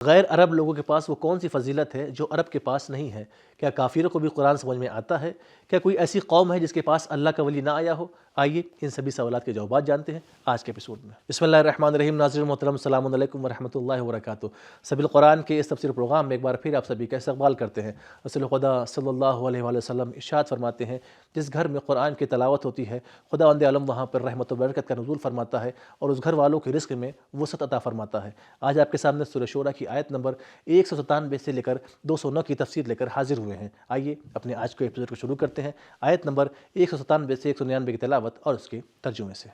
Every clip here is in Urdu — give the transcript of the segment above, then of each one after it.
غیر عرب لوگوں کے پاس وہ کون سی فضیلت ہے جو عرب کے پاس نہیں ہے؟ کیا کافروں کو بھی قرآن سمجھ میں آتا ہے؟ کیا کوئی ایسی قوم ہے جس کے پاس اللہ کا ولی نہ آیا ہو؟ آئیے ان سبھی سوالات کے جوابات جانتے ہیں آج کے ایپیسوڈ میں۔ بسم اللہ الرحمن الرحیم۔ ناظرین محترم، السلام علیکم ورحمۃ اللہ وبرکاتہ۔ سبیل القرآن کے اس تفسیر پروگرام میں ایک بار پھر آپ سبھی کا استقبال کرتے ہیں۔ رسول خدا صلی اللہ علیہ وآلہ وسلم ارشاد فرماتے ہیں، جس گھر میں قرآن کی تلاوت ہوتی ہے خداوند عالم وہاں پر رحمت و برکت کا نزول فرماتا ہے اور اس گھر والوں کے رزق میں وسعت عطا فرماتا ہے۔ آج آپ کے سامنے سورہ شورى کی آیت نمبر 197 سے لے کر 209 کی تفسیر لے کر حاضر ہوئے ہیں۔ آئیے اپنے آج کے ایپیسوڈ کو شروع کرتے ہیں آیت نمبر 197 سے 199 کی تلاوت اور اس کے ترجمے سے۔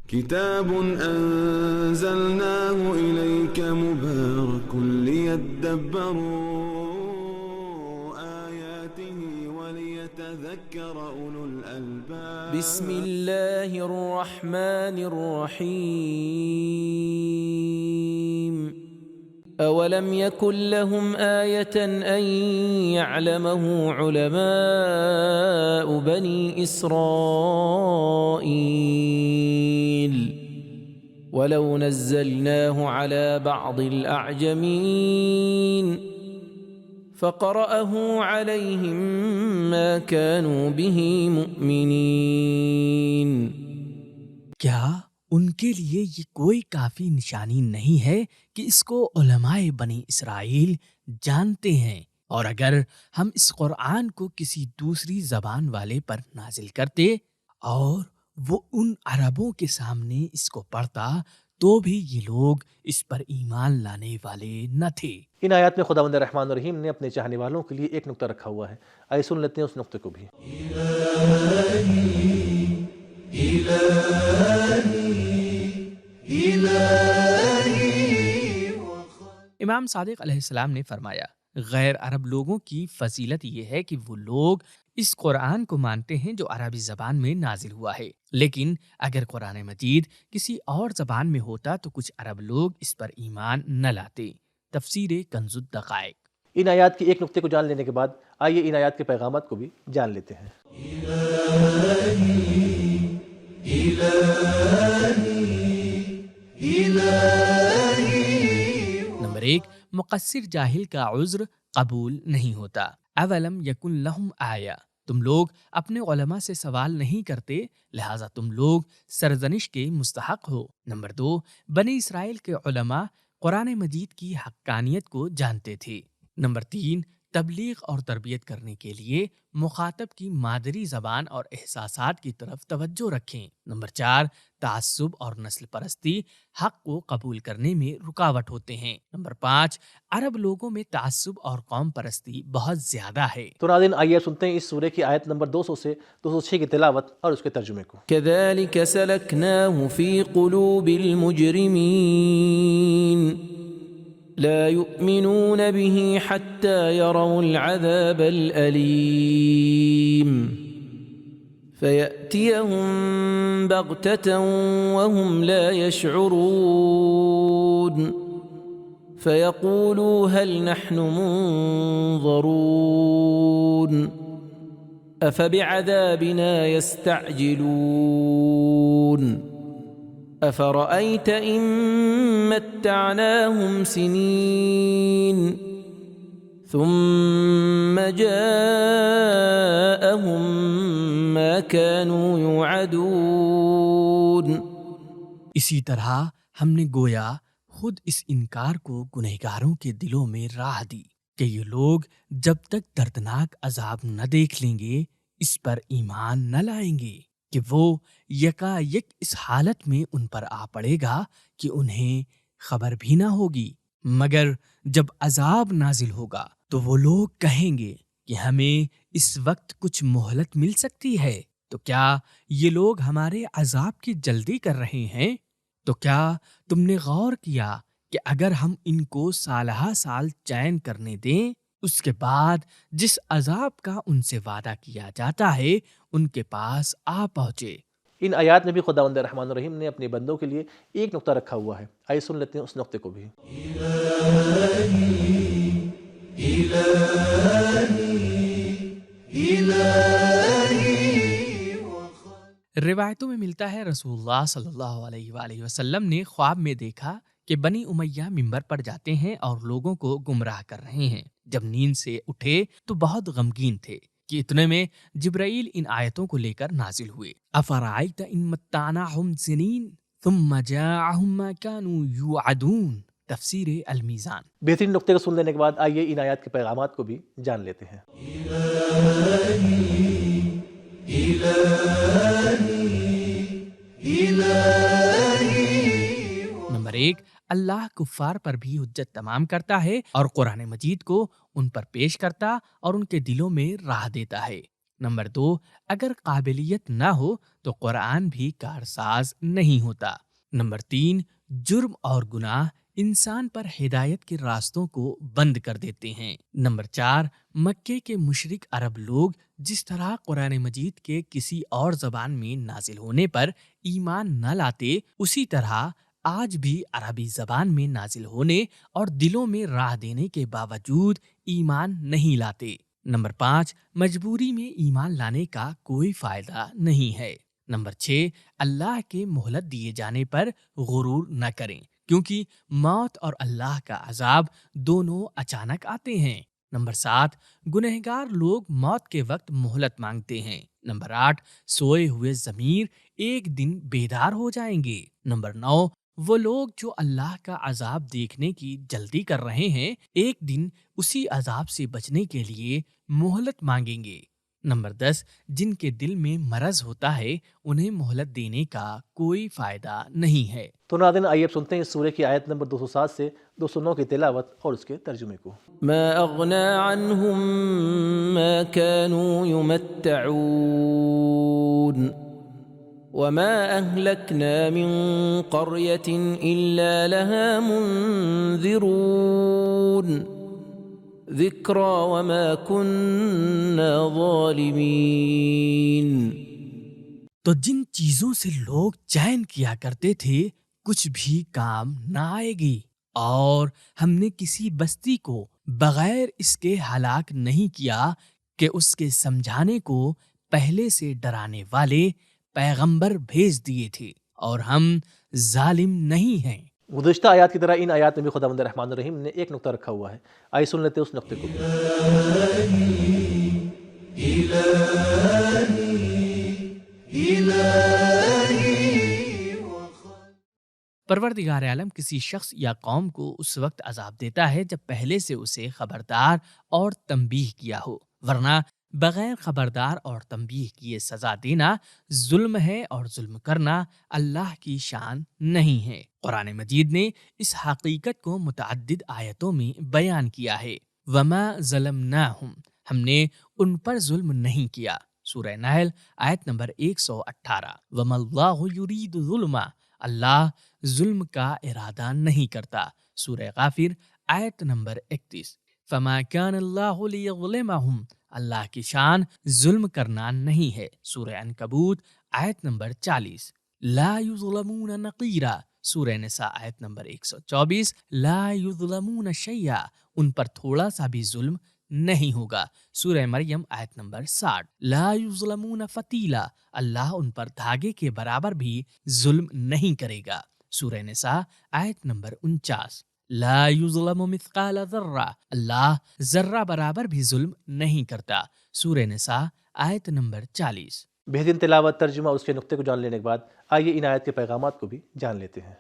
كتاب أنزلناه إليك مبارك ليدبروا آياته وليتذكر أولو الألباب بسم الله الرحمن الرحيم أولم يكن لهم آية أن يعلمه علماء بني إسرائيل ولو نزلناه على بعض الأعجمين فقرأه عليهم ما كانوا به مؤمنين۔ کیا ان کے لیے یہ کوئی کافی نشانی نہیں ہے کہ اس کو علماء بنی اسرائیل جانتے ہیں، اور اگر ہم اس قرآن کو کسی دوسری زبان والے پر نازل کرتے اور وہ ان عربوں کے سامنے اس کو پڑھتا تو بھی یہ لوگ اس پر ایمان لانے والے نہ تھے۔ ان آیات میں خداوند الرحمن الرحیم نے اپنے چاہنے والوں کے لیے ایک نقطہ رکھا ہوا ہے، آئیے سن لیتے ہیں اس نقطے کو بھی۔ امام صادق علیہ السلام نے فرمایا، غیر عرب لوگوں کی فضیلت یہ ہے کہ وہ لوگ اس قرآن کو مانتے ہیں جو عربی زبان میں نازل ہوا ہے، لیکن اگر قرآن مجید کسی اور زبان میں ہوتا تو کچھ عرب لوگ اس پر ایمان نہ لاتے۔ تفسیر کنز الدقائق۔ ان آیات کی ایک نقطے کو جان لینے کے بعد آئیے ان آیات کے پیغامات کو بھی جان لیتے ہیں۔ نمبر 1، مقصر جاہل کا عذر قبول نہیں ہوتا۔ اولم یکن لہم آیا، تم لوگ اپنے علماء سے سوال نہیں کرتے، لہٰذا تم لوگ سرزنش کے مستحق ہو۔ نمبر 2، بنی اسرائیل کے علماء قرآن مجید کی حقانیت کو جانتے تھے۔ نمبر 3، تبلیغ اور تربیت کرنے کے لیے مخاطب کی مادری زبان اور احساسات کی طرف توجہ رکھیں۔ نمبر 4، تعصب اور نسل پرستی حق کو قبول کرنے میں رکاوٹ ہوتے ہیں۔ نمبر 5، عرب لوگوں میں تعصب اور قوم پرستی بہت زیادہ ہے۔ تو ناظرین آئیے سنتے ہیں اس سورے کی آیت نمبر 200 سے 206 کی تلاوت اور اس کے ترجمے کو۔ كذلك سلكناه في قلوب المجرمين لا يؤمنون به حتى يروا العذاب الأليم فيأتيهم بغتة وهم لا يشعرون فيقولوا هل نحن منظرون أفبعذابنا يستعجلون أفرأيت إن متعناهم سنين ثم جاءهم ما كانوا يوعدون۔ اسی طرح ہم نے گویا خود اس انکار کو گنہگاروں کے دلوں میں راہ دی کہ یہ لوگ جب تک دردناک عذاب نہ دیکھ لیں گے اس پر ایمان نہ لائیں گے کہ وہ یکا یک اس حالت میں ان پر آ پڑے گا کہ انہیں خبر بھی نہ ہوگی، مگر جب عذاب نازل ہوگا تو وہ لوگ کہیں گے کہ ہمیں اس وقت کچھ مہلت مل سکتی ہے، تو کیا یہ لوگ ہمارے عذاب کی جلدی کر رہے ہیں؟ تو کیا تم نے غور کیا کہ اگر ہم ان کو سالہ سال چین کرنے دیں، اس کے بعد جس عذاب کا ان سے وعدہ کیا جاتا ہے ان کے پاس آ پہنچے۔ ان آیات میں بھی خداوند الرحمن الرحیم نے اپنے بندوں کے لیے ایک نقطہ رکھا ہوا ہے، آئیے سن لیتے ہیں اس نقطے کو بھی۔ روایتوں میں ملتا ہے رسول اللہ صلی اللہ علیہ وآلہ وسلم نے خواب میں دیکھا کہ بنی امیہ ممبر پر جاتے ہیں اور لوگوں کو گمراہ کر رہے ہیں۔ جب نیند سے اٹھے تو بہت غمگین تھے کہ اتنے میں جبرائیل ان آیتوں کو لے کر نازل ہوئے۔ افرأیت ان متعناہم سنین ثم جاءہم ما کانوا یوعدون، تفسیر المیزان۔ بہترین نقطے کو سن لینے کے بعد آئیے ان آیات کے پیغامات کو بھی جان لیتے ہیں۔ نمبر 1، اللہ کفار پر بھی حجت تمام کرتا ہے اور قرآن مجید کو ان پر پیش کرتا اور ان کے دلوں میں راہ دیتا ہے۔ نمبر 2، اگر قابلیت نہ ہو تو قرآن بھی کارساز نہیں ہوتا۔ نمبر 3، جرم اور گناہ انسان پر ہدایت کے راستوں کو بند کر دیتے ہیں۔ نمبر 4، مکے کے مشرک عرب لوگ جس طرح قرآن مجید کے کسی اور زبان میں نازل ہونے پر ایمان نہ لاتے، اسی طرح آج بھی عربی زبان میں نازل ہونے اور دلوں میں راہ دینے کے باوجود ایمان نہیں لاتے۔ نمبر 5، مجبوری میں ایمان لانے کا کوئی فائدہ نہیں ہے۔ نمبر 6، اللہ کے مہلت دیے جانے پر غرور نہ کریں، کیونکہ موت اور اللہ کا عذاب دونوں اچانک آتے ہیں۔ نمبر 7، گنہگار لوگ موت کے وقت مہلت مانگتے ہیں۔ نمبر 8، سوئے ہوئے ضمیر ایک دن بیدار ہو جائیں گے۔ نمبر 9، وہ لوگ جو اللہ کا عذاب دیکھنے کی جلدی کر رہے ہیں ایک دن اسی عذاب سے بچنے کے لیے مہلت مانگیں گے۔ نمبر 10، جن کے دل میں مرض ہوتا ہے انہیں مہلت دینے کا کوئی فائدہ نہیں ہے۔ تو ناظرین آئیے اب سنتے ہیں اس سورہ کی آیت نمبر 207 سے 209 کی تلاوت اور اس کے ترجمے کو۔ ما اغنى عنهم ما كانوا يمتعون وما اهلكنا من قرية الا لها منذرون ذكرى وما كنا ظالمين۔ تو جن چیزوں سے لوگ چین کیا کرتے تھے کچھ بھی کام نہ آئے گی، اور ہم نے کسی بستی کو بغیر اس کے ہلاک نہیں کیا کہ اس کے سمجھانے کو پہلے سے ڈرانے والے پیغمبر بھیج دیے تھے، اور ہم ظالم نہیں ہیں۔ گزشتہ آیات کی طرح ان آیات میں بھی خداوند الرحمن الرحیم نے ایک نقطہ رکھا ہوا ہے، آئیے سن لیتے ہیں اس نقطے کو۔ پروردگار عالم کسی شخص یا قوم کو اس وقت عذاب دیتا ہے جب پہلے سے اسے خبردار اور تنبیہ کیا ہو، ورنہ بغیر خبردار اور تنبیہ کیے سزا دینا ظلم ہے، اور ظلم کرنا اللہ کی شان نہیں ہے۔ قرآن مجید نے اس حقیقت کو متعدد آیتوں میں بیان کیا ہے۔ وما ظلمناہم، ہم نے ان پر ظلم نہیں کیا، سورہ نحل آیت نمبر 118۔ وما اللہ یرید ظلما، اللہ ظلم کا ارادہ نہیں کرتا، سورہ غافر آیت نمبر 31۔ فما کان اللہ لیظلمہم، اللہ کی شان ظلم کرنا نہیں ہے، سورہ عنکبوت آیت نمبر 40۔ لا یظلمون نقیرا، سورہ نساء آیت نمبر 124۔ لا یظلمون شیئا، ان پر تھوڑا سا بھی ظلم نہیں ہوگا، سورہ مریم آیت نمبر 60۔ لا یظلمون فتیلا، اللہ ان پر دھاگے کے برابر بھی ظلم نہیں کرے گا، سورہ نساء آیت نمبر 49۔ لا یظلم مثقال ذرہ، اللہ ذرہ برابر بھی ظلم نہیں کرتا، سورہ نساء آیت نمبر 40۔ بہترین تلاوت، ترجمہ اور اس کے نقطے کو جان لینے کے بعد آئیے ان آیت کے پیغامات کو بھی جان لیتے ہیں۔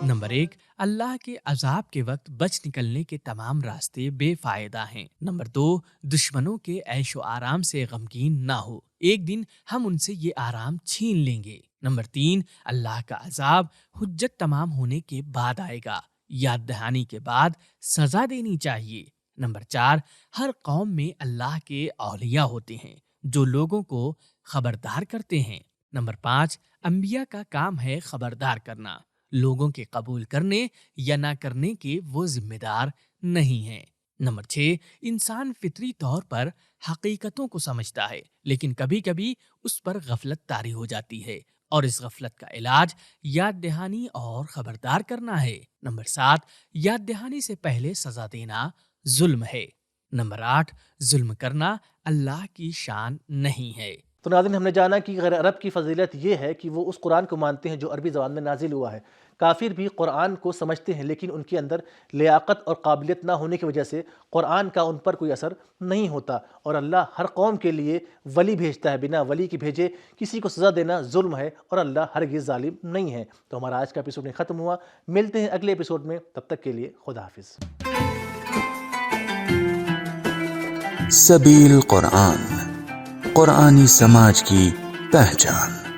نمبر 1، اللہ کے عذاب کے وقت بچ نکلنے کے تمام راستے بے فائدہ ہیں۔ نمبر 2، دشمنوں کے عیش و آرام سے غمگین نہ ہو، ایک دن ہم ان سے یہ آرام چھین لیں گے۔ نمبر 3، اللہ کا عذاب حجت تمام ہونے کے بعد آئے گا، یاد دہانی کے بعد سزا دینی چاہیے۔ نمبر 4، ہر قوم میں اللہ کے اولیاء ہوتے ہیں جو لوگوں کو خبردار کرتے ہیں۔ نمبر 5، انبیاء کا کام ہے خبردار کرنا، لوگوں کے قبول کرنے یا نہ کرنے کے وہ ذمہ دار نہیں ہیں۔ نمبر 6، انسان فطری طور پر حقیقتوں کو سمجھتا ہے، لیکن کبھی کبھی اس پر غفلت طاری ہو جاتی ہے اور اس غفلت کا علاج یاد دہانی اور خبردار کرنا ہے۔ نمبر 7، یاد دہانی سے پہلے سزا دینا ظلم ہے۔ نمبر 8، ظلم کرنا اللہ کی شان نہیں ہے۔ تو ناظرین، ہم نے جانا کہ غیر عرب کی فضیلت یہ ہے کہ وہ اس قرآن کو مانتے ہیں جو عربی زبان میں نازل ہوا ہے۔ کافر بھی قرآن کو سمجھتے ہیں، لیکن ان کے اندر لیاقت اور قابلیت نہ ہونے کی وجہ سے قرآن کا ان پر کوئی اثر نہیں ہوتا، اور اللہ ہر قوم کے لیے ولی بھیجتا ہے، بنا ولی کے بھیجے کسی کو سزا دینا ظلم ہے، اور اللہ ہرگز ظالم نہیں ہے۔ تو ہمارا آج کا ایپیسوڈ ختم ہوا، ملتے ہیں اگلے ایپیسوڈ میں، تب تک کے لیے خدا حافظ۔ سبیل قرآن، قرآنی سماج کی پہچان۔